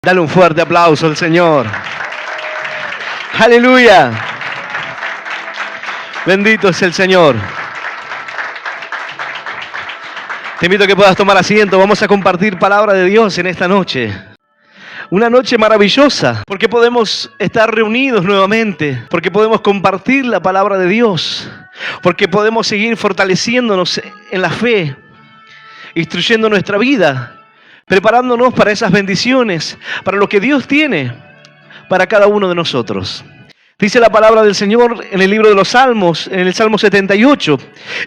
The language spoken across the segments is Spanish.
Dale un fuerte aplauso al Señor. Aleluya. Bendito es el Señor. Te invito a que puedas tomar asiento. Vamos a compartir palabra de Dios en esta noche. Una noche maravillosa, porque podemos estar reunidos nuevamente, porque podemos compartir la palabra de Dios, porque podemos seguir fortaleciéndonos en la fe, instruyendo nuestra vida, preparándonos para esas bendiciones, para lo que Dios tiene para cada uno de nosotros. Dice la palabra del Señor en el libro de los Salmos, en el Salmo 78.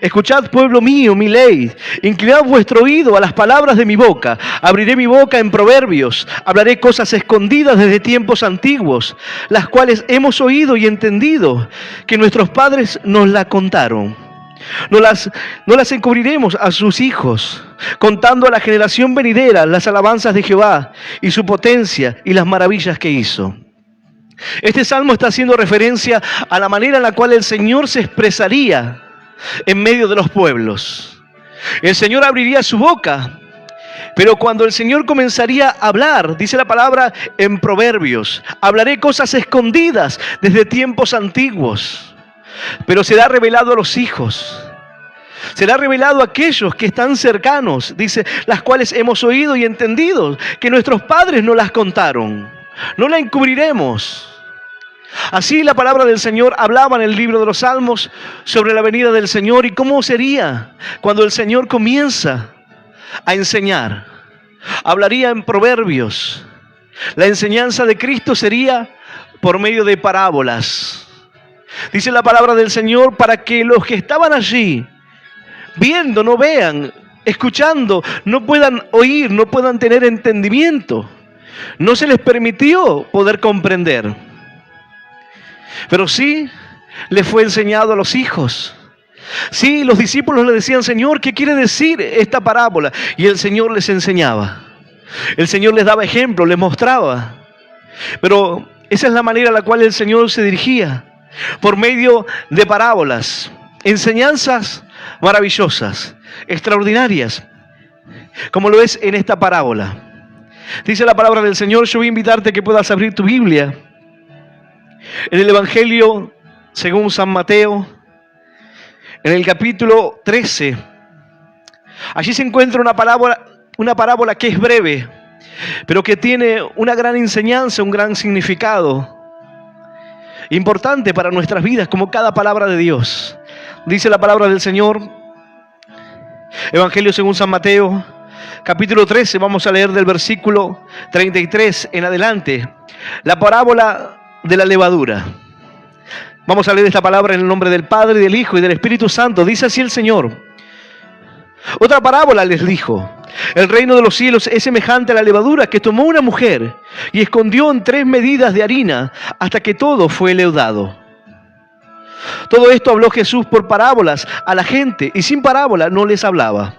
Escuchad, pueblo mío, mi ley. Inclinad vuestro oído a las palabras de mi boca. Abriré mi boca en proverbios. Hablaré cosas escondidas desde tiempos antiguos, las cuales hemos oído y entendido, que nuestros padres nos la contaron. No las encubriremos a sus hijos, contando a la generación venidera las alabanzas de Jehová y su potencia y las maravillas que hizo. Este salmo está haciendo referencia a la manera en la cual el Señor se expresaría en medio de los pueblos. El Señor abriría su boca, pero cuando el Señor comenzaría a hablar, dice la palabra en proverbios, hablaré cosas escondidas desde tiempos antiguos, pero será revelado a los hijos. Será revelado a aquellos que están cercanos, dice, las cuales hemos oído y entendido, que nuestros padres no las contaron. No la encubriremos. Así la palabra del Señor hablaba en el libro de los Salmos sobre la venida del Señor y cómo sería cuando el Señor comienza a enseñar. Hablaría en proverbios. La enseñanza de Cristo sería por medio de parábolas. Dice la palabra del Señor para que los que estaban allí, viendo, no vean, escuchando, no puedan oír, no puedan tener entendimiento. No se les permitió poder comprender. Pero sí les fue enseñado a los hijos. Sí, los discípulos le decían, Señor, ¿qué quiere decir esta parábola? Y el Señor les enseñaba. El Señor les daba ejemplo, les mostraba. Pero esa es la manera en la cual el Señor se dirigía. Por medio de parábolas, enseñanzas maravillosas, extraordinarias, como lo es en esta parábola. Dice la palabra del Señor, yo voy a invitarte a que puedas abrir tu Biblia en el Evangelio según San Mateo, en el capítulo 13. Allí se encuentra una parábola que es breve, pero que tiene una gran enseñanza, un gran significado, importante para nuestras vidas, como cada palabra de Dios. Dice la palabra del Señor, Evangelio según San Mateo, capítulo 13, vamos a leer del versículo 33 en adelante, la parábola de la levadura. Vamos a leer esta palabra en el nombre del Padre, del Hijo y del Espíritu Santo. Dice así el Señor. Otra parábola les dijo: el reino de los cielos es semejante a la levadura que tomó una mujer y escondió en 3 medidas de harina hasta que todo fue leudado. Todo esto habló Jesús por parábolas a la gente, y sin parábola no les hablaba,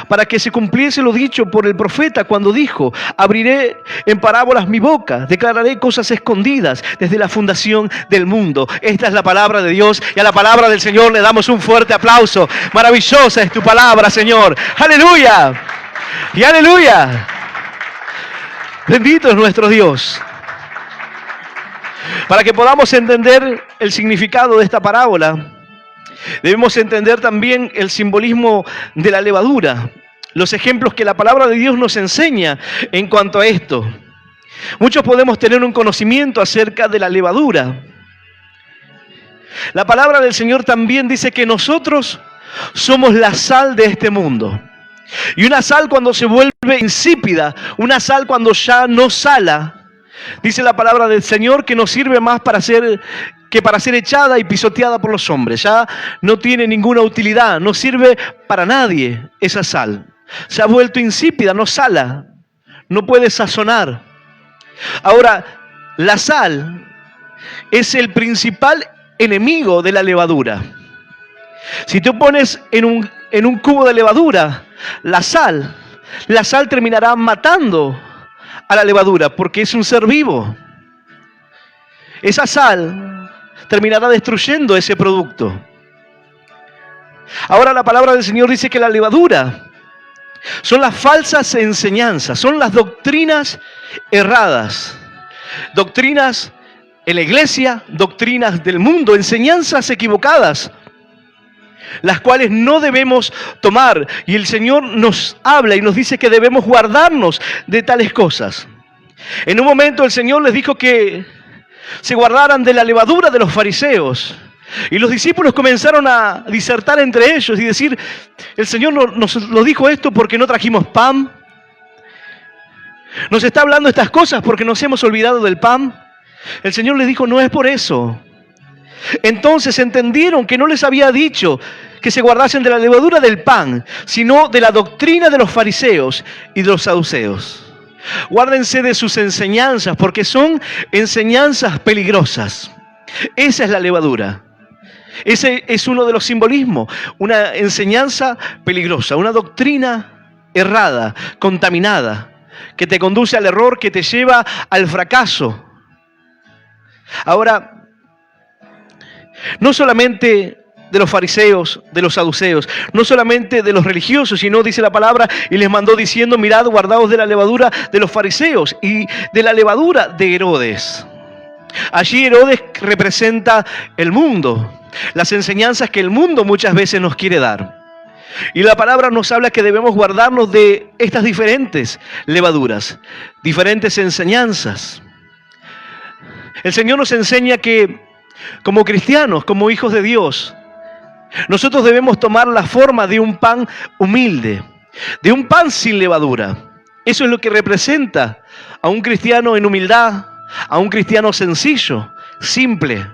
para que se cumpliese lo dicho por el profeta cuando dijo: abriré en parábolas mi boca, declararé cosas escondidas desde la fundación del mundo. Esta es la palabra de Dios, y a la palabra del Señor le damos un fuerte aplauso. Maravillosa es tu palabra, Señor. ¡Aleluya! ¡Y aleluya! Bendito es nuestro Dios. Para que podamos entender el significado de esta parábola, debemos entender también el simbolismo de la levadura, los ejemplos que la palabra de Dios nos enseña en cuanto a esto. Muchos podemos tener un conocimiento acerca de la levadura. La palabra del Señor también dice que nosotros somos la sal de este mundo. Y una sal cuando se vuelve insípida, una sal cuando ya no sala, dice la palabra del Señor que no sirve más para ser echada y pisoteada por los hombres. Ya no tiene ninguna utilidad, no sirve para nadie esa sal. Se ha vuelto insípida, no sala, no puede sazonar. Ahora, la sal es el principal enemigo de la levadura. Si tú pones en un cubo de levadura la sal terminará matando a la levadura, porque es un ser vivo. Esa sal terminará destruyendo ese producto. Ahora la palabra del Señor dice que la levadura Son las falsas enseñanzas, son las doctrinas erradas. Doctrinas en la iglesia, doctrinas del mundo, enseñanzas equivocadas, las cuales no debemos tomar. Y el Señor nos habla y nos dice que debemos guardarnos de tales cosas. En un momento el Señor les dijo que se guardaran de la levadura de los fariseos. Y los discípulos comenzaron a disertar entre ellos y decir, el Señor nos lo dijo esto porque no trajimos pan. Nos está hablando estas cosas porque nos hemos olvidado del pan. El Señor les dijo, no es por eso. Entonces entendieron que no les había dicho que se guardasen de la levadura del pan, sino de la doctrina de los fariseos y de los saduceos. Guárdense de sus enseñanzas porque son enseñanzas peligrosas. Esa es la levadura. Ese es uno de los simbolismos, una enseñanza peligrosa, una doctrina errada, contaminada, que te conduce al error, que te lleva al fracaso. Ahora, no solamente de los fariseos, de los saduceos, no solamente de los religiosos, sino dice la palabra, y les mandó diciendo, mirad, guardaos de la levadura de los fariseos y de la levadura de Herodes. Allí Herodes representa el mundo, las enseñanzas que el mundo muchas veces nos quiere dar. Y la palabra nos habla que debemos guardarnos de estas diferentes levaduras, diferentes enseñanzas. El Señor nos enseña que como cristianos, como hijos de Dios, nosotros debemos tomar la forma de un pan humilde, de un pan sin levadura. Eso es lo que representa a un cristiano en humildad, a un cristiano sencillo, simple.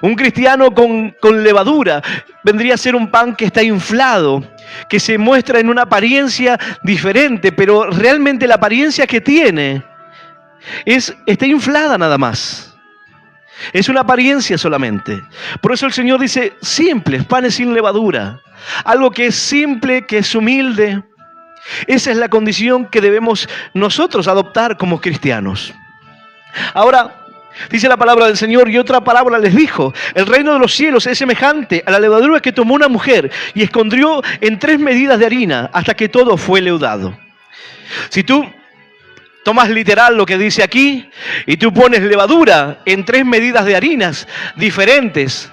Un cristiano con levadura vendría a ser un pan que está inflado, que se muestra en una apariencia diferente, pero realmente la apariencia que tiene está inflada nada más. Es una apariencia solamente. Por eso el Señor dice, simples, panes sin levadura. Algo que es simple, que es humilde. Esa es la condición que debemos nosotros adoptar como cristianos. Ahora, dice la palabra del Señor, y otra parábola les dijo, el reino de los cielos es semejante a la levadura que tomó una mujer y escondió en 3 medidas de harina hasta que todo fue leudado. Si tú tomas literal lo que dice aquí y tú pones levadura en 3 medidas de harinas diferentes,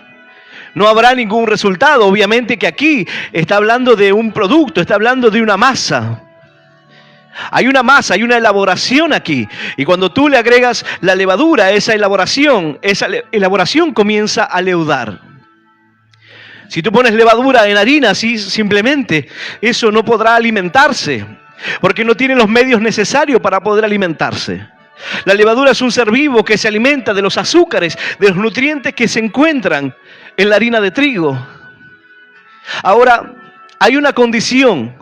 no habrá ningún resultado. Obviamente que aquí está hablando de un producto, está hablando de una masa. Hay una masa, hay una elaboración aquí. Y cuando tú le agregas la levadura a esa elaboración comienza a leudar. Si tú pones levadura en harina, así simplemente, eso no podrá alimentarse, porque no tiene los medios necesarios para poder alimentarse. La levadura es un ser vivo que se alimenta de los azúcares, de los nutrientes que se encuentran en la harina de trigo. Ahora, hay una condición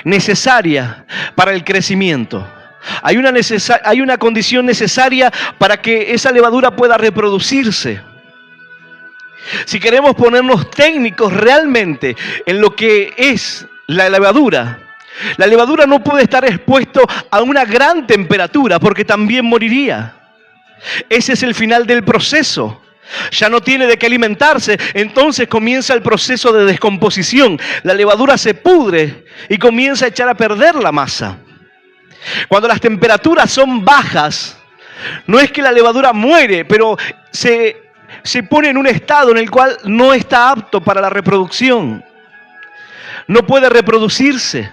necesaria para el crecimiento. Hay una condición necesaria para que esa levadura pueda reproducirse. Si queremos ponernos técnicos realmente en lo que es la levadura no puede estar expuesto a una gran temperatura porque también moriría. Ese es el final del proceso. Ya no tiene de qué alimentarse, entonces comienza el proceso de descomposición. La levadura se pudre y comienza a echar a perder la masa. Cuando las temperaturas son bajas, no es que la levadura muere, pero se pone en un estado en el cual no está apto para la reproducción. No puede reproducirse.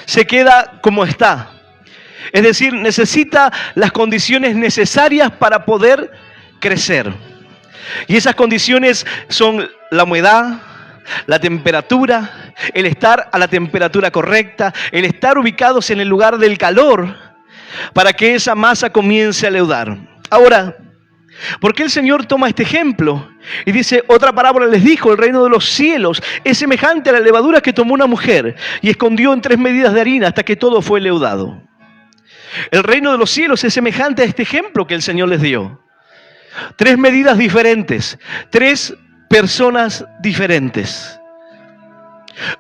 Se queda como está. Es decir, necesita las condiciones necesarias para poder crecer. Y esas condiciones son la humedad, la temperatura, el estar a la temperatura correcta, el estar ubicados en el lugar del calor para que esa masa comience a leudar. Ahora, ¿por qué el Señor toma este ejemplo? Y dice, otra parábola les dijo, el reino de los cielos es semejante a la levadura que tomó una mujer y escondió en 3 medidas de harina hasta que todo fue leudado. El reino de los cielos es semejante a este ejemplo que el Señor les dio. 3 medidas diferentes, 3 personas diferentes.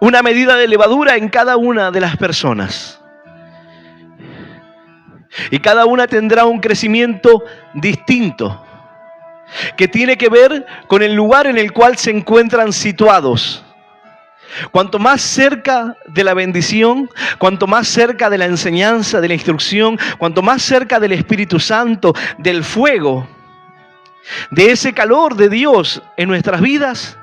Una medida de levadura en cada una de las personas. Y cada una tendrá un crecimiento distinto, que tiene que ver con el lugar en el cual se encuentran situados. Cuanto más cerca de la bendición, cuanto más cerca de la enseñanza, de la instrucción, cuanto más cerca del Espíritu Santo, del fuego, de ese calor de Dios en nuestras vidas,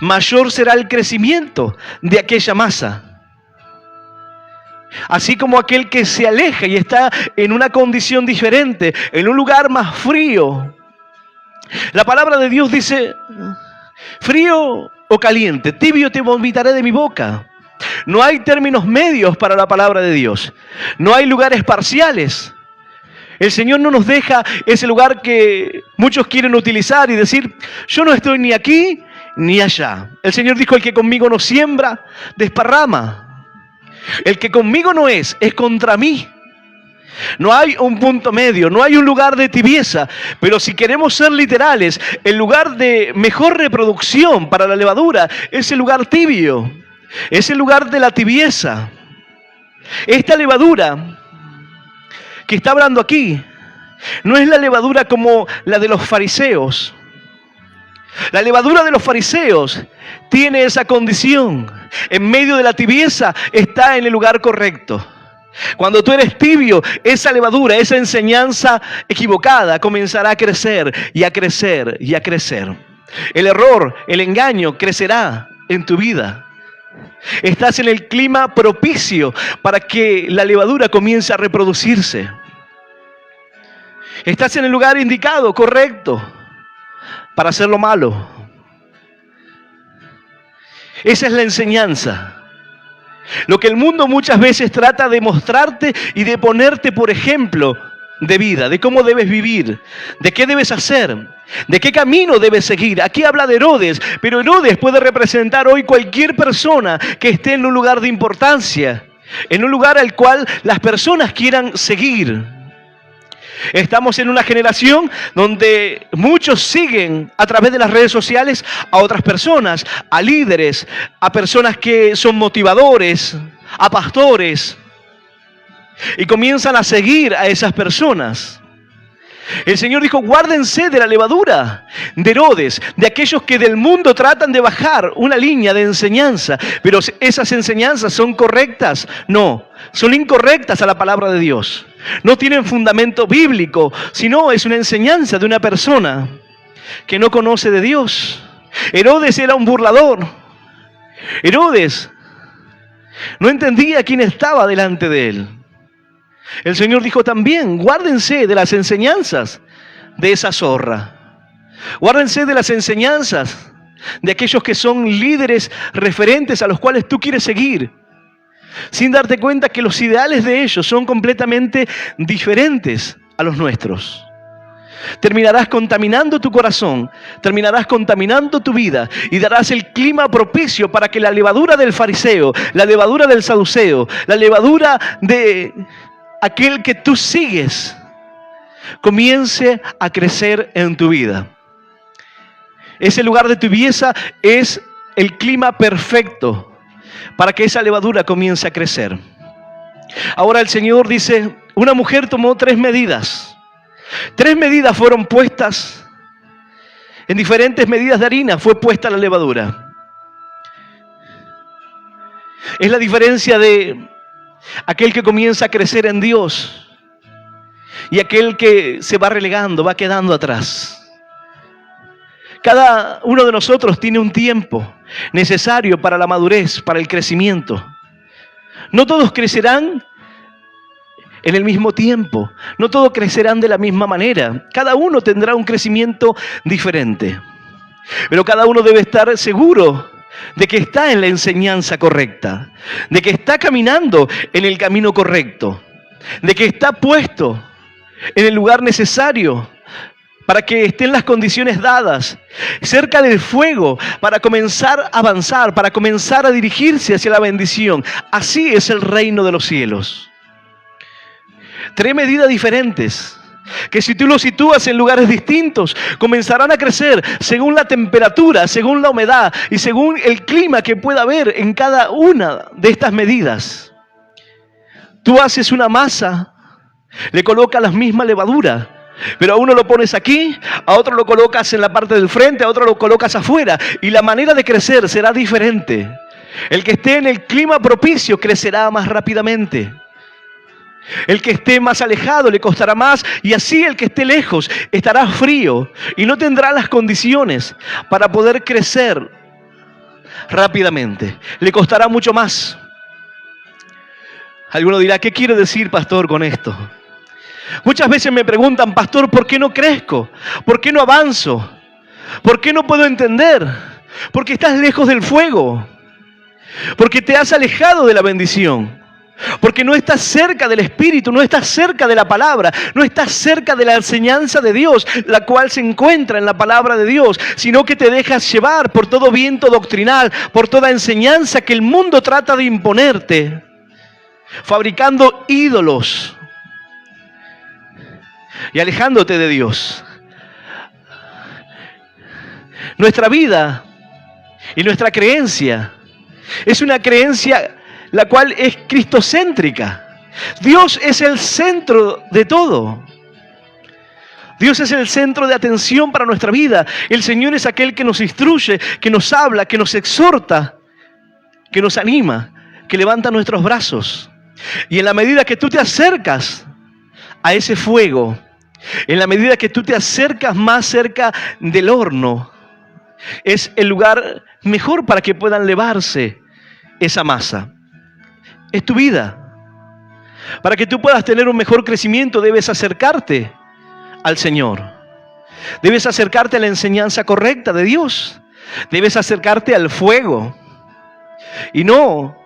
mayor será el crecimiento de aquella masa. Así como aquel que se aleja y está en una condición diferente, en un lugar más frío. La palabra de Dios dice, frío o caliente, tibio te vomitaré de mi boca. No hay términos medios para la palabra de Dios. No hay lugares parciales. El Señor no nos deja ese lugar que muchos quieren utilizar y decir, yo no estoy ni aquí ni allá. El Señor dijo, el que conmigo no siembra, desparrama. El que conmigo no es contra mí. No hay un punto medio, no hay un lugar de tibieza. Pero si queremos ser literales, el lugar de mejor reproducción para la levadura es el lugar tibio. Es el lugar de la tibieza. Esta levadura que está hablando aquí no es la levadura como la de los fariseos. La levadura de los fariseos tiene esa condición. En medio de la tibieza está en el lugar correcto. Cuando tú eres tibio, esa levadura, esa enseñanza equivocada comenzará a crecer y a crecer y a crecer. El error, el engaño crecerá en tu vida. Estás en el clima propicio para que la levadura comience a reproducirse. Estás en el lugar indicado, correcto, para hacer lo malo. Esa es la enseñanza. Lo que el mundo muchas veces trata de mostrarte y de ponerte por ejemplo de vida, de cómo debes vivir, de qué debes hacer, de qué camino debes seguir. Aquí habla de Herodes, pero Herodes puede representar hoy cualquier persona que esté en un lugar de importancia, en un lugar al cual las personas quieran seguir. Estamos en una generación donde muchos siguen a través de las redes sociales a otras personas, a líderes, a personas que son motivadores, a pastores, y comienzan a seguir a esas personas. El Señor dijo, guárdense de la levadura de Herodes, de aquellos que del mundo tratan de bajar una línea de enseñanza, pero esas enseñanzas son correctas. No, son incorrectas a la palabra de Dios. No tienen fundamento bíblico, sino es una enseñanza de una persona que no conoce de Dios. Herodes era un burlador. Herodes no entendía quién estaba delante de él. El Señor dijo también, guárdense de las enseñanzas de esa zorra. Guárdense de las enseñanzas de aquellos que son líderes referentes a los cuales tú quieres seguir, sin darte cuenta que los ideales de ellos son completamente diferentes a los nuestros. Terminarás contaminando tu corazón, terminarás contaminando tu vida y darás el clima propicio para que la levadura del fariseo, la levadura del saduceo, la levadura de aquel que tú sigues comience a crecer en tu vida. Ese lugar de tibieza es el clima perfecto para que esa levadura comience a crecer. Ahora el Señor dice, una mujer tomó 3 medidas. 3 medidas fueron puestas, en diferentes medidas de harina fue puesta la levadura. Es la diferencia de aquel que comienza a crecer en Dios y aquel que se va relegando, va quedando atrás. Cada uno de nosotros tiene un tiempo necesario para la madurez, para el crecimiento. No todos crecerán en el mismo tiempo, no todos crecerán de la misma manera. Cada uno tendrá un crecimiento diferente. Pero cada uno debe estar seguro de que está en la enseñanza correcta, de que está caminando en el camino correcto, de que está puesto en el lugar necesario para que estén las condiciones dadas, cerca del fuego, para comenzar a avanzar, para comenzar a dirigirse hacia la bendición. Así es el reino de los cielos. 3 medidas diferentes, que si tú los sitúas en lugares distintos, comenzarán a crecer según la temperatura, según la humedad y según el clima que pueda haber en cada una de estas medidas. Tú haces una masa, le colocas la misma levadura, pero a uno lo pones aquí, a otro lo colocas en la parte del frente, a otro lo colocas afuera, y la manera de crecer será diferente. El que esté en el clima propicio crecerá más rápidamente. El que esté más alejado le costará más, y así el que esté lejos estará frío y no tendrá las condiciones para poder crecer rápidamente. Le costará mucho más. Alguno dirá, ¿qué quiere decir, pastor, con esto? Muchas veces me preguntan, pastor, ¿por qué no crezco? ¿Por qué no avanzo? ¿Por qué no puedo entender? Porque estás lejos del fuego. Porque te has alejado de la bendición. Porque no estás cerca del Espíritu, no estás cerca de la palabra, no estás cerca de la enseñanza de Dios, la cual se encuentra en la palabra de Dios, sino que te dejas llevar por todo viento doctrinal, por toda enseñanza que el mundo trata de imponerte, fabricando ídolos y alejándote de Dios. Nuestra vida y nuestra creencia es una creencia la cual es cristocéntrica. Dios es el centro de todo. Dios es el centro de atención para nuestra vida. El Señor es aquel que nos instruye, que nos habla, que nos exhorta, que nos anima, que levanta nuestros brazos. Y en la medida que tú te acercas a ese fuego, en la medida que tú te acercas más cerca del horno, es el lugar mejor para que puedan elevarse esa masa. Es tu vida. Para que tú puedas tener un mejor crecimiento, debes acercarte al Señor. Debes acercarte a la enseñanza correcta de Dios. Debes acercarte al fuego. Y no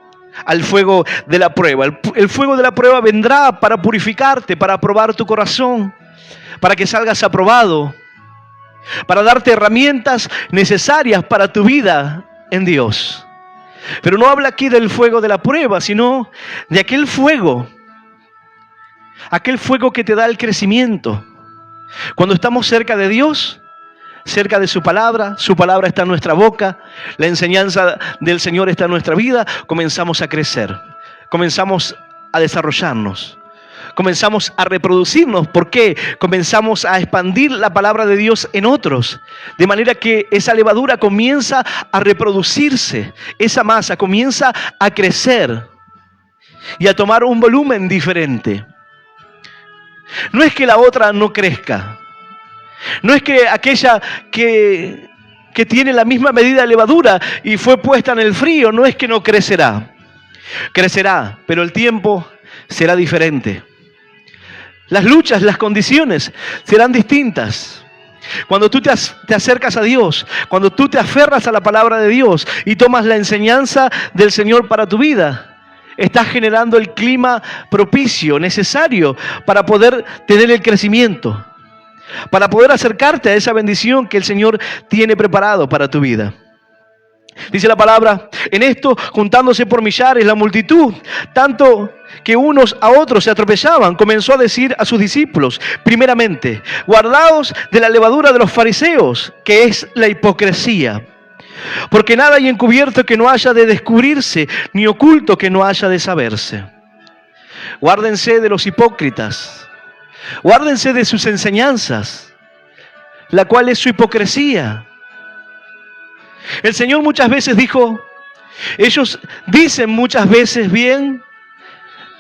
al fuego de la prueba. El fuego de la prueba vendrá para purificarte, para probar tu corazón, para que salgas aprobado, para darte herramientas necesarias para tu vida en Dios. Pero no habla aquí del fuego de la prueba, sino de aquel fuego que te da el crecimiento. Cuando estamos cerca de Dios, cerca de su palabra está en nuestra boca, la enseñanza del Señor está en nuestra vida, comenzamos a crecer, comenzamos a desarrollarnos, comenzamos a reproducirnos. ¿Por qué? Comenzamos a expandir la palabra de Dios en otros, de manera que esa levadura comienza a reproducirse, esa masa comienza a crecer y a tomar un volumen diferente. No es que la otra no crezca, no es que aquella que tiene la misma medida de levadura y fue puesta en el frío, no es que no crecerá. Crecerá, pero el tiempo será diferente. Las luchas, las condiciones serán distintas. Cuando tú te acercas a Dios, cuando tú te aferras a la palabra de Dios y tomas la enseñanza del Señor para tu vida, estás generando el clima propicio, necesario para poder tener el crecimiento, para poder acercarte a esa bendición que el Señor tiene preparado para tu vida. Dice la palabra, en esto, juntándose por millares la multitud, tanto que unos a otros se atropellaban, comenzó a decir a sus discípulos, primeramente, guardaos de la levadura de los fariseos, que es la hipocresía. Porque nada hay encubierto que no haya de descubrirse, ni oculto que no haya de saberse. Guárdense de los hipócritas, guárdense de sus enseñanzas, la cual es su hipocresía. El Señor muchas veces dijo, ellos dicen muchas veces bien,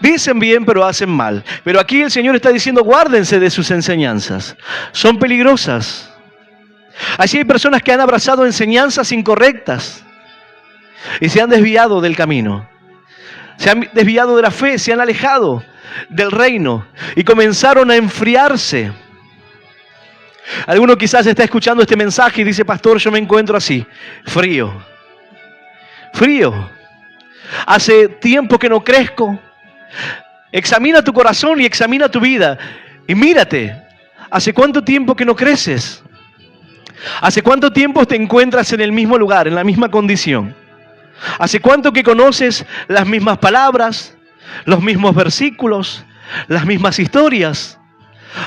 dicen bien pero hacen mal. Pero aquí el Señor está diciendo, guárdense de sus enseñanzas, son peligrosas. Así hay personas que han abrazado enseñanzas incorrectas y se han desviado del camino. Se han desviado de la fe, se han alejado del reino y comenzaron a enfriarse. Alguno quizás está escuchando este mensaje y dice, pastor, yo me encuentro así, frío. Frío. Hace tiempo que no crezco. Examina tu corazón y examina tu vida. Y mírate, ¿hace cuánto tiempo que no creces? ¿Hace cuánto tiempo te encuentras en el mismo lugar, en la misma condición? ¿Hace cuánto que conoces las mismas palabras, los mismos versículos, las mismas historias?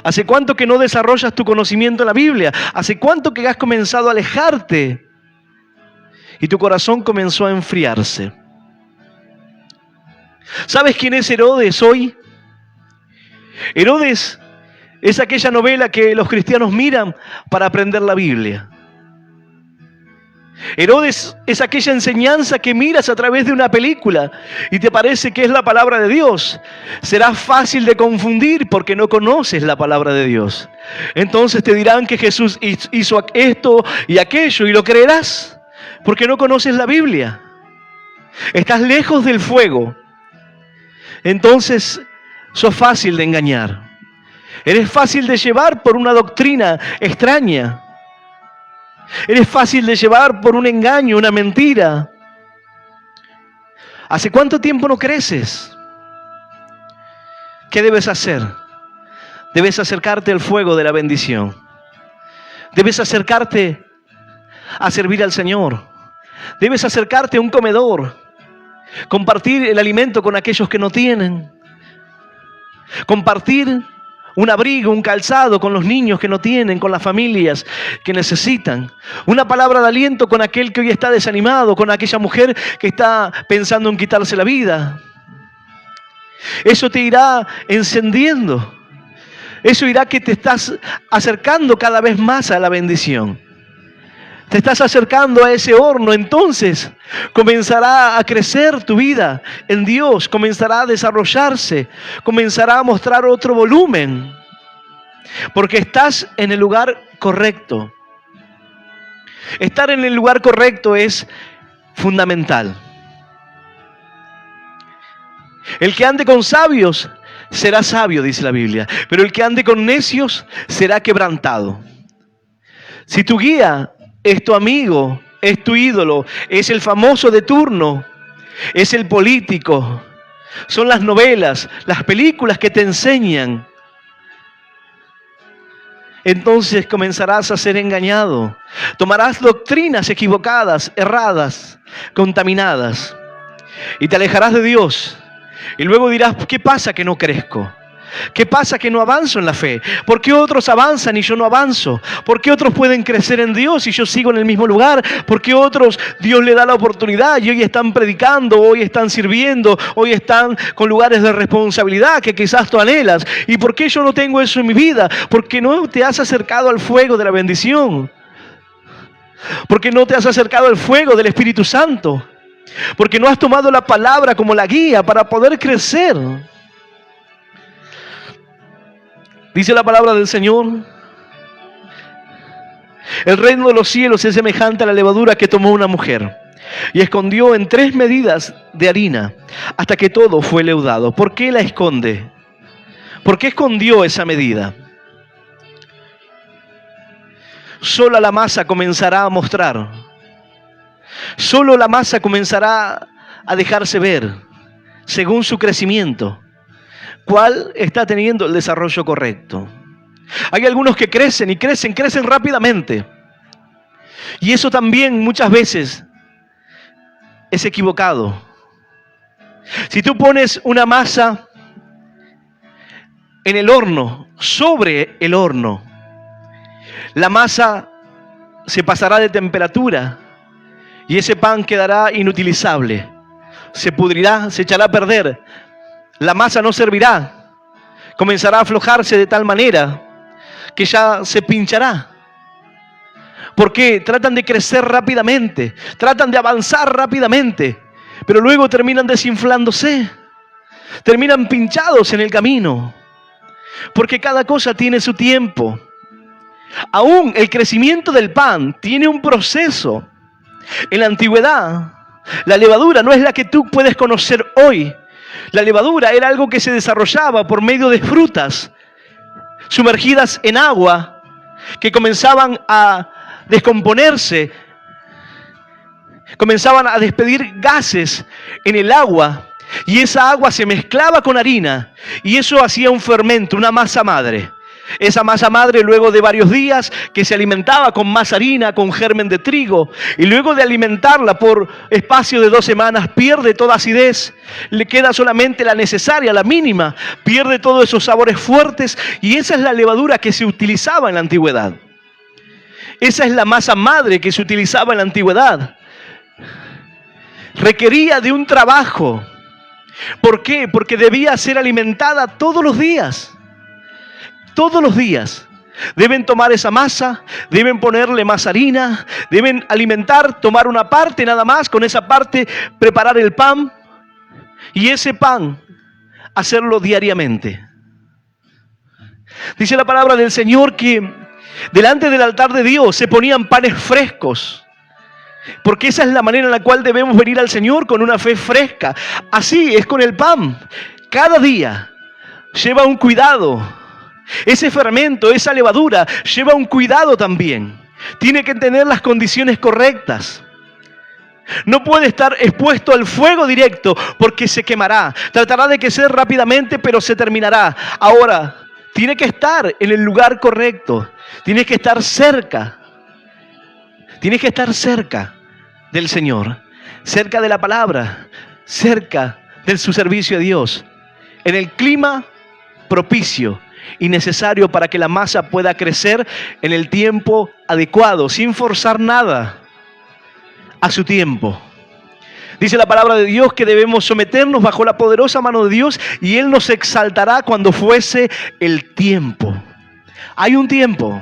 ¿Hace cuánto que no desarrollas tu conocimiento en la Biblia? ¿Hace cuánto que has comenzado a alejarte y tu corazón comenzó a enfriarse? ¿Sabes quién es Herodes hoy? Herodes es aquella novela que los cristianos miran para aprender la Biblia. Herodes es aquella enseñanza que miras a través de una película y te parece que es la palabra de Dios. Será fácil de confundir porque no conoces la palabra de Dios. Entonces te dirán que Jesús hizo esto y aquello y lo creerás porque no conoces la Biblia. Estás lejos del fuego. Entonces sos fácil de engañar. Eres fácil de llevar por una doctrina extraña. Eres fácil de llevar por un engaño, una mentira. ¿Hace cuánto tiempo no creces? ¿Qué debes hacer? Debes acercarte al fuego de la bendición. Debes acercarte a servir al Señor. Debes acercarte a un comedor. Compartir el alimento con aquellos que no tienen. Compartir un abrigo, un calzado con los niños que no tienen, con las familias que necesitan. Una palabra de aliento con aquel que hoy está desanimado, con aquella mujer que está pensando en quitarse la vida. Eso te irá encendiendo. Eso irá que te estás acercando cada vez más a la bendición. Te estás acercando a ese horno, entonces comenzará a crecer tu vida en Dios, comenzará a desarrollarse, comenzará a mostrar otro volumen, porque estás en el lugar correcto. Estar en el lugar correcto es fundamental. El que ande con sabios será sabio, dice la Biblia, pero el que ande con necios será quebrantado. Si tu guía es tu amigo, es tu ídolo, es el famoso de turno, es el político, son las novelas, las películas que te enseñan, entonces comenzarás a ser engañado. Tomarás doctrinas equivocadas, erradas, contaminadas, y te alejarás de Dios. Y luego dirás, ¿qué pasa que no crezco? ¿Qué pasa que no avanzo en la fe? ¿Por qué otros avanzan y yo no avanzo? ¿Por qué otros pueden crecer en Dios y yo sigo en el mismo lugar? ¿Por qué otros Dios le da la oportunidad y hoy están predicando, hoy están sirviendo, hoy están con lugares de responsabilidad que quizás tú anhelas? ¿Y por qué yo no tengo eso en mi vida? Porque no te has acercado al fuego de la bendición. Porque no te has acercado al fuego del Espíritu Santo. Porque no has tomado la palabra como la guía para poder crecer. Dice la palabra del Señor: el reino de los cielos es semejante a la levadura que tomó una mujer y escondió en 3 medidas de harina hasta que todo fue leudado. ¿Por qué la esconde? ¿Por qué escondió esa medida? Solo la masa comenzará a mostrar. Solo la masa comenzará a dejarse ver según su crecimiento. ¿Cuál está teniendo el desarrollo correcto? Hay algunos que crecen y crecen rápidamente. Y eso también muchas veces es equivocado. Si tú pones una masa en el horno, sobre el horno, la masa se pasará de temperatura y ese pan quedará inutilizable. Se pudrirá, se echará a perder. La masa no servirá. Comenzará a aflojarse de tal manera que ya se pinchará. ¿Por qué? Tratan de crecer rápidamente, tratan de avanzar rápidamente, pero luego terminan desinflándose, terminan pinchados en el camino, porque cada cosa tiene su tiempo. Aún el crecimiento del pan tiene un proceso. En la antigüedad, la levadura no es la que tú puedes conocer hoy. La levadura era algo que se desarrollaba por medio de frutas sumergidas en agua que comenzaban a descomponerse, comenzaban a despedir gases en el agua y esa agua se mezclaba con harina y eso hacía un fermento, una masa madre. Esa masa madre, luego de varios días, que se alimentaba con más harina, con germen de trigo, y luego de alimentarla por espacio de 2 semanas, pierde toda acidez, le queda solamente la necesaria, la mínima, pierde todos esos sabores fuertes, y esa es la levadura que se utilizaba en la antigüedad. Esa es la masa madre que se utilizaba en la antigüedad. Requería de un trabajo. ¿Por qué? Porque debía ser alimentada todos los días. Todos los días. Deben tomar esa masa, deben ponerle más harina, deben alimentar, tomar una parte nada más, con esa parte preparar el pan y ese pan hacerlo diariamente. Dice la palabra del Señor que delante del altar de Dios se ponían panes frescos, porque esa es la manera en la cual debemos venir al Señor, con una fe fresca. Así es con el pan. Cada día lleva un cuidado. Ese fermento, esa levadura, lleva un cuidado también. Tiene que tener las condiciones correctas. No puede estar expuesto al fuego directo porque se quemará. Tratará de crecer rápidamente, pero se terminará. Ahora, tiene que estar en el lugar correcto. Tiene que estar cerca. Tiene que estar cerca del Señor, cerca de la palabra, cerca de su servicio a Dios, en el clima propicio y necesario para que la masa pueda crecer en el tiempo adecuado, sin forzar nada, a su tiempo. Dice la palabra de Dios que debemos someternos bajo la poderosa mano de Dios y Él nos exaltará cuando fuese el tiempo. Hay un tiempo.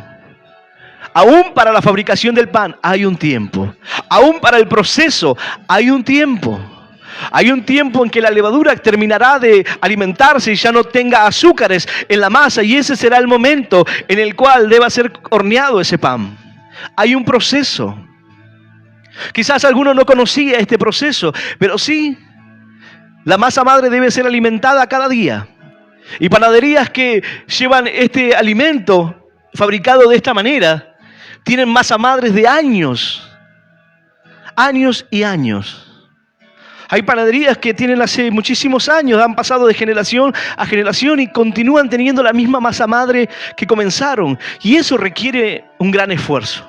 Aún para la fabricación del pan hay un tiempo. Aún para el proceso hay un tiempo. Hay un tiempo en que la levadura terminará de alimentarse y ya no tenga azúcares en la masa, y ese será el momento en el cual deba ser horneado ese pan. Hay un proceso. Quizás alguno no conocía este proceso, pero sí, la masa madre debe ser alimentada cada día. Y panaderías que llevan este alimento fabricado de esta manera tienen masa madres de años, años y años. Hay panaderías que tienen hace muchísimos años, han pasado de generación a generación y continúan teniendo la misma masa madre que comenzaron. Y eso requiere un gran esfuerzo.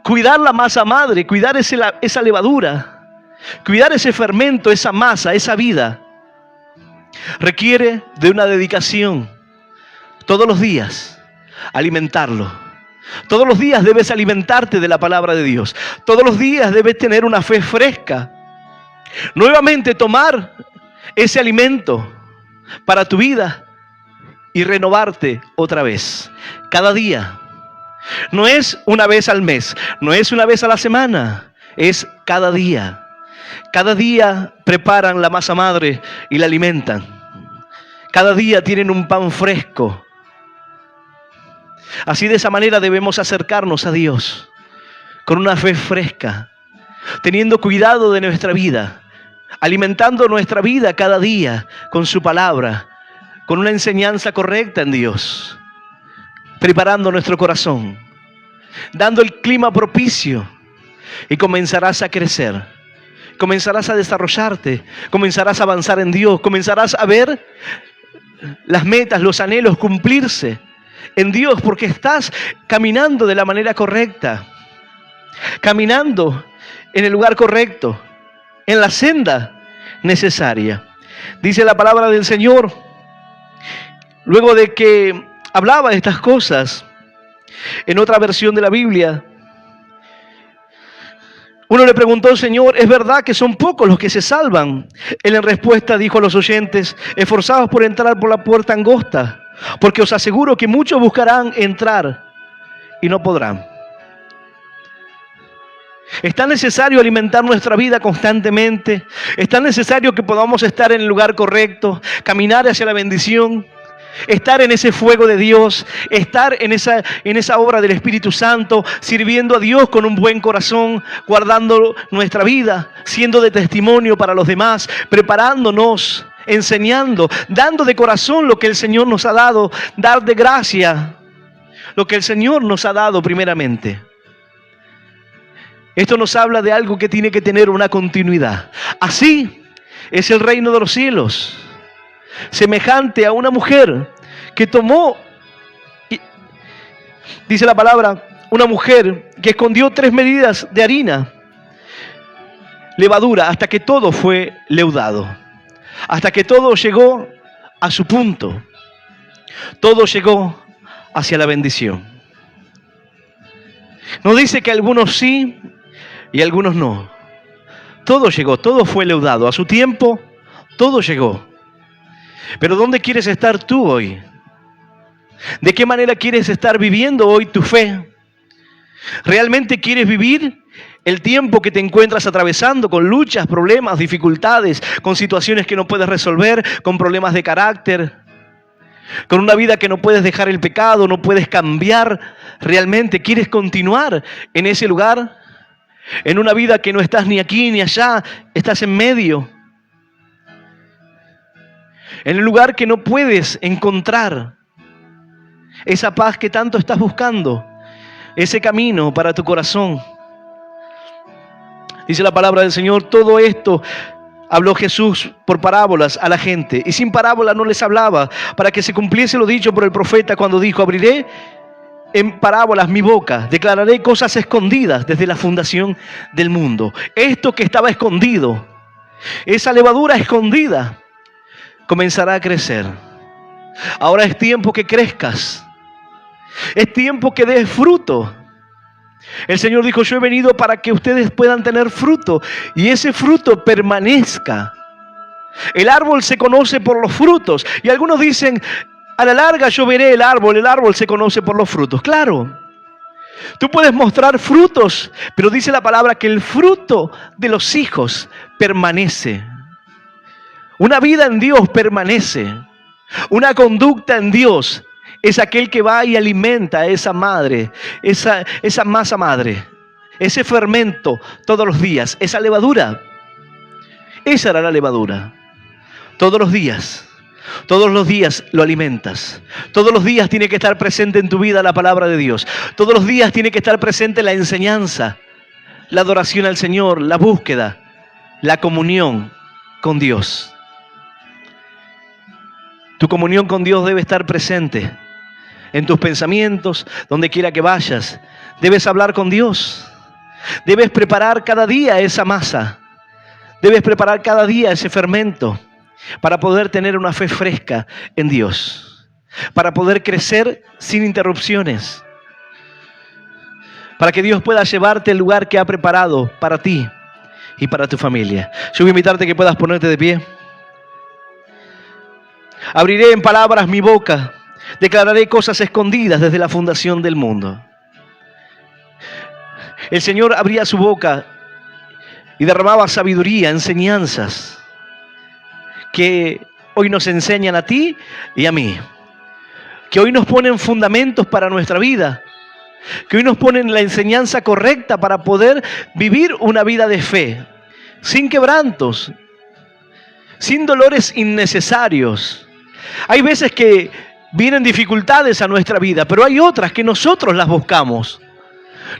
Cuidar la masa madre, cuidar esa levadura, cuidar ese fermento, esa masa, esa vida, requiere de una dedicación. Todos los días, alimentarlo. Todos los días debes alimentarte de la palabra de Dios. Todos los días debes tener una fe fresca. Nuevamente tomar ese alimento para tu vida y renovarte otra vez. Cada día. No es una vez al mes, no es una vez a la semana, es cada día. Cada día preparan la masa madre y la alimentan. Cada día tienen un pan fresco. Así, de esa manera debemos acercarnos a Dios, con una fe fresca, teniendo cuidado de nuestra vida, alimentando nuestra vida cada día con su palabra, con una enseñanza correcta en Dios, preparando nuestro corazón, dando el clima propicio, y comenzarás a crecer, comenzarás a desarrollarte, comenzarás a avanzar en Dios, comenzarás a ver las metas, los anhelos cumplirse en Dios, porque estás caminando de la manera correcta, caminando en el lugar correcto, en la senda necesaria. Dice la palabra del Señor, luego de que hablaba de estas cosas, en otra versión de la Biblia, uno le preguntó: Señor, ¿es verdad que son pocos los que se salvan? Él en respuesta dijo a los oyentes: esforzaos por entrar por la puerta angosta, porque os aseguro que muchos buscarán entrar y no podrán. Es tan necesario alimentar nuestra vida constantemente. Es tan necesario que podamos estar en el lugar correcto, caminar hacia la bendición, estar en ese fuego de Dios, estar en esa obra del Espíritu Santo, sirviendo a Dios con un buen corazón, guardando nuestra vida, siendo de testimonio para los demás, preparándonos, enseñando, dando de corazón lo que el Señor nos ha dado, dar de gracia lo que el Señor nos ha dado primeramente. Esto nos habla de algo que tiene que tener una continuidad. Así es el reino de los cielos, semejante a una mujer que tomó, dice la palabra, una mujer que escondió 3 medidas de harina, levadura, hasta que todo fue leudado, hasta que todo llegó a su punto, todo llegó hacia la bendición. No dice que algunos sí y algunos no. Todo llegó, todo fue leudado. A su tiempo, todo llegó. Pero ¿dónde quieres estar tú hoy? ¿De qué manera quieres estar viviendo hoy tu fe? ¿Realmente quieres vivir el tiempo que te encuentras atravesando con luchas, problemas, dificultades, con situaciones que no puedes resolver, con problemas de carácter, con una vida que no puedes dejar el pecado, no puedes cambiar? ¿Realmente quieres continuar en ese lugar? En una vida que no estás ni aquí ni allá, estás en medio. En el lugar que no puedes encontrar esa paz que tanto estás buscando, ese camino para tu corazón. Dice la palabra del Señor, todo esto habló Jesús por parábolas a la gente, y sin parábolas no les hablaba, para que se cumpliese lo dicho por el profeta cuando dijo, abriré en parábolas mi boca, declararé cosas escondidas desde la fundación del mundo. Esto que estaba escondido, esa levadura escondida, comenzará a crecer. Ahora es tiempo que crezcas. Es tiempo que des fruto. El Señor dijo, yo he venido para que ustedes puedan tener fruto y ese fruto permanezca. El árbol se conoce por los frutos. Y algunos dicen, a la larga yo veré el árbol se conoce por los frutos. Claro, tú puedes mostrar frutos, pero dice la palabra que el fruto de los hijos permanece. Una vida en Dios permanece. Una conducta en Dios es aquel que va y alimenta a esa madre, esa masa madre, ese fermento todos los días, esa levadura. Esa era la levadura. Todos los días lo alimentas. Todos los días tiene que estar presente en tu vida la palabra de Dios. Todos los días tiene que estar presente la enseñanza, la adoración al Señor, la búsqueda, la comunión con Dios. Tu comunión con Dios debe estar presente en tus pensamientos, donde quiera que vayas. Debes hablar con Dios. Debes preparar cada día esa masa. Debes preparar cada día ese fermento para poder tener una fe fresca en Dios. Para poder crecer sin interrupciones. Para que Dios pueda llevarte al lugar que ha preparado para ti y para tu familia. Yo voy a invitarte a que puedas ponerte de pie. Abriré en palabras mi boca, declararé cosas escondidas desde la fundación del mundo. El Señor abría su boca y derramaba sabiduría, enseñanzas que hoy nos enseñan a ti y a mí, que hoy nos ponen fundamentos para nuestra vida, que hoy nos ponen la enseñanza correcta para poder vivir una vida de fe, sin quebrantos, sin dolores innecesarios. Hay veces que vienen dificultades a nuestra vida, pero hay otras que nosotros las buscamos.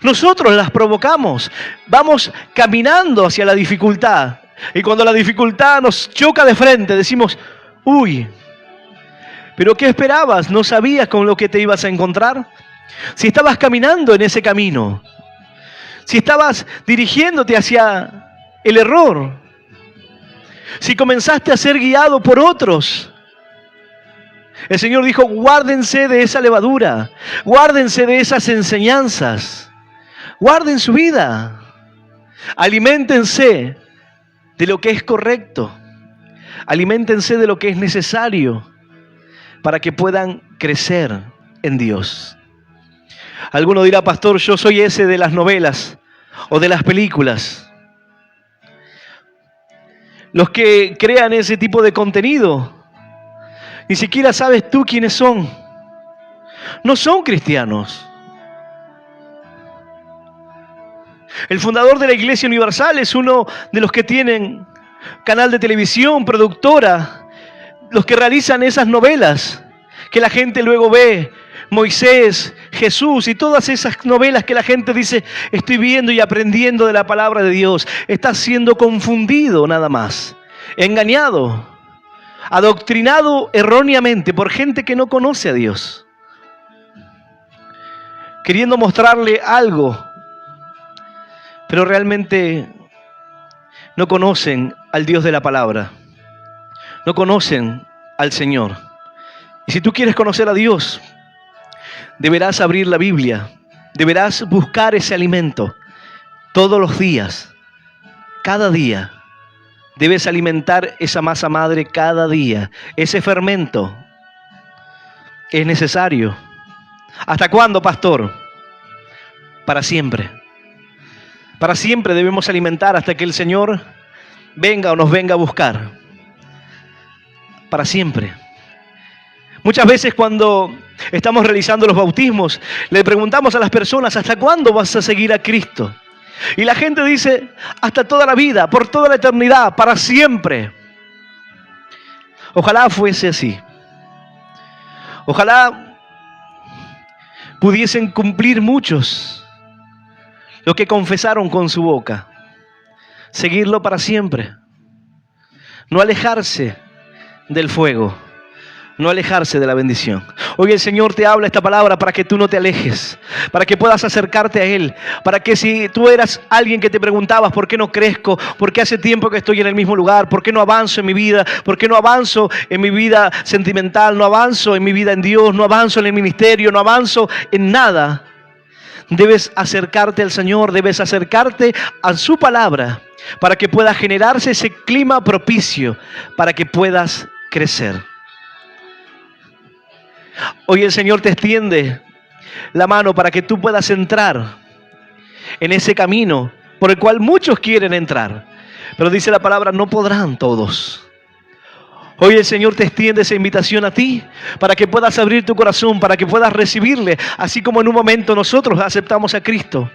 Nosotros las provocamos. Vamos caminando hacia la dificultad. Y cuando la dificultad nos choca de frente, decimos, uy, ¿pero qué esperabas? ¿No sabías con lo que te ibas a encontrar? Si estabas caminando en ese camino, si estabas dirigiéndote hacia el error, si comenzaste a ser guiado por otros, el Señor dijo, guárdense de esa levadura, guárdense de esas enseñanzas, guarden su vida, aliméntense de lo que es correcto, aliméntense de lo que es necesario para que puedan crecer en Dios. Alguno dirá, pastor, yo soy ese de las novelas o de las películas. Los que crean ese tipo de contenido, ni siquiera sabes tú quiénes son. No son cristianos. El fundador de la Iglesia Universal es uno de los que tienen canal de televisión, productora, los que realizan esas novelas que la gente luego ve, Moisés, Jesús y todas esas novelas que la gente dice, estoy viendo y aprendiendo de la palabra de Dios. Estás siendo confundido nada más, engañado, adoctrinado erróneamente por gente que no conoce a Dios, queriendo mostrarle algo, pero realmente no conocen al Dios de la palabra, no conocen al Señor. Y si tú quieres conocer a Dios, deberás abrir la Biblia, deberás buscar ese alimento todos los días, cada día. Debes alimentar esa masa madre cada día, ese fermento. es necesario. ¿Hasta cuándo, pastor? Para siempre. Para siempre debemos alimentar hasta que el Señor venga o nos venga a buscar. Para siempre. Muchas veces cuando estamos realizando los bautismos, le preguntamos a las personas, ¿hasta cuándo vas a seguir a Cristo? Y la gente dice, hasta toda la vida, por toda la eternidad, para siempre. Ojalá fuese así. Ojalá pudiesen cumplir muchos lo que confesaron con su boca. Seguirlo para siempre. No alejarse del fuego. No alejarse de la bendición. Hoy el Señor te habla esta palabra para que tú no te alejes, para que puedas acercarte a Él, para que si tú eras alguien que te preguntabas por qué no crezco, por qué hace tiempo que estoy en el mismo lugar, por qué no avanzo en mi vida, por qué no avanzo en mi vida sentimental, no avanzo en mi vida en Dios, no avanzo en el ministerio, no avanzo en nada, debes acercarte al Señor, debes acercarte a su palabra para que pueda generarse ese clima propicio para que puedas crecer. Hoy el Señor te extiende la mano para que tú puedas entrar en ese camino por el cual muchos quieren entrar. Pero dice la palabra, no podrán todos. Hoy el Señor te extiende esa invitación a ti para que puedas abrir tu corazón, para que puedas recibirle, así como en un momento nosotros aceptamos a Cristo.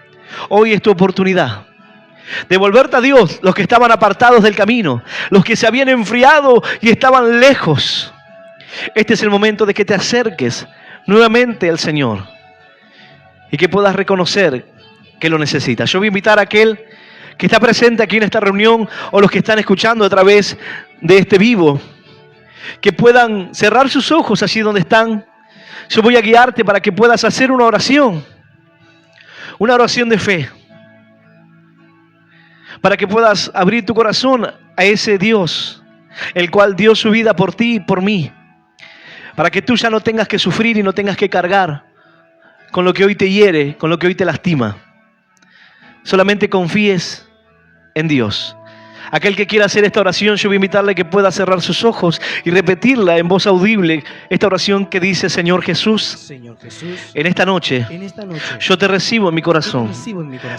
Hoy es tu oportunidad de volverte a Dios, los que estaban apartados del camino, los que se habían enfriado y estaban lejos. Este es el momento de que te acerques nuevamente al Señor y que puedas reconocer que lo necesitas. Yo voy a invitar a aquel que está presente aquí en esta reunión o los que están escuchando a través de este vivo, que puedan cerrar sus ojos allí donde están. Yo voy a guiarte para que puedas hacer una oración de fe, para que puedas abrir tu corazón a ese Dios, el cual dio su vida por ti y por mí. Para que tú ya no tengas que sufrir y no tengas que cargar con lo que hoy te hiere, con lo que hoy te lastima. Solamente confíes en Dios. Aquel que quiera hacer esta oración, yo voy a invitarle a que pueda cerrar sus ojos y repetirla en voz audible. Esta oración que dice, Señor Jesús, en esta noche, yo te recibo en mi corazón,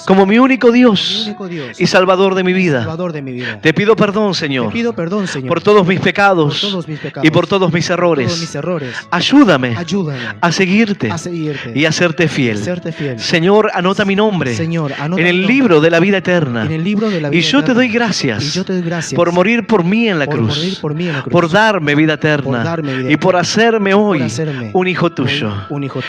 como mi único Dios y Salvador de mi vida. Te pido perdón, Señor, por todos mis pecados y por todos mis errores. Ayúdame a seguirte y a serte fiel. Señor, anota mi nombre en el libro de la vida eterna. Y yo te doy gracias por morir por mí en la cruz, por darme vida eterna y por hacerme hoy un hijo tuyo.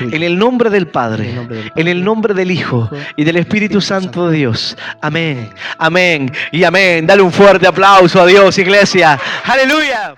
En el nombre del Padre, en el nombre del Hijo y del Espíritu Santo de Dios. Amén, amén y amén. Dale un fuerte aplauso a Dios, iglesia. ¡Aleluya!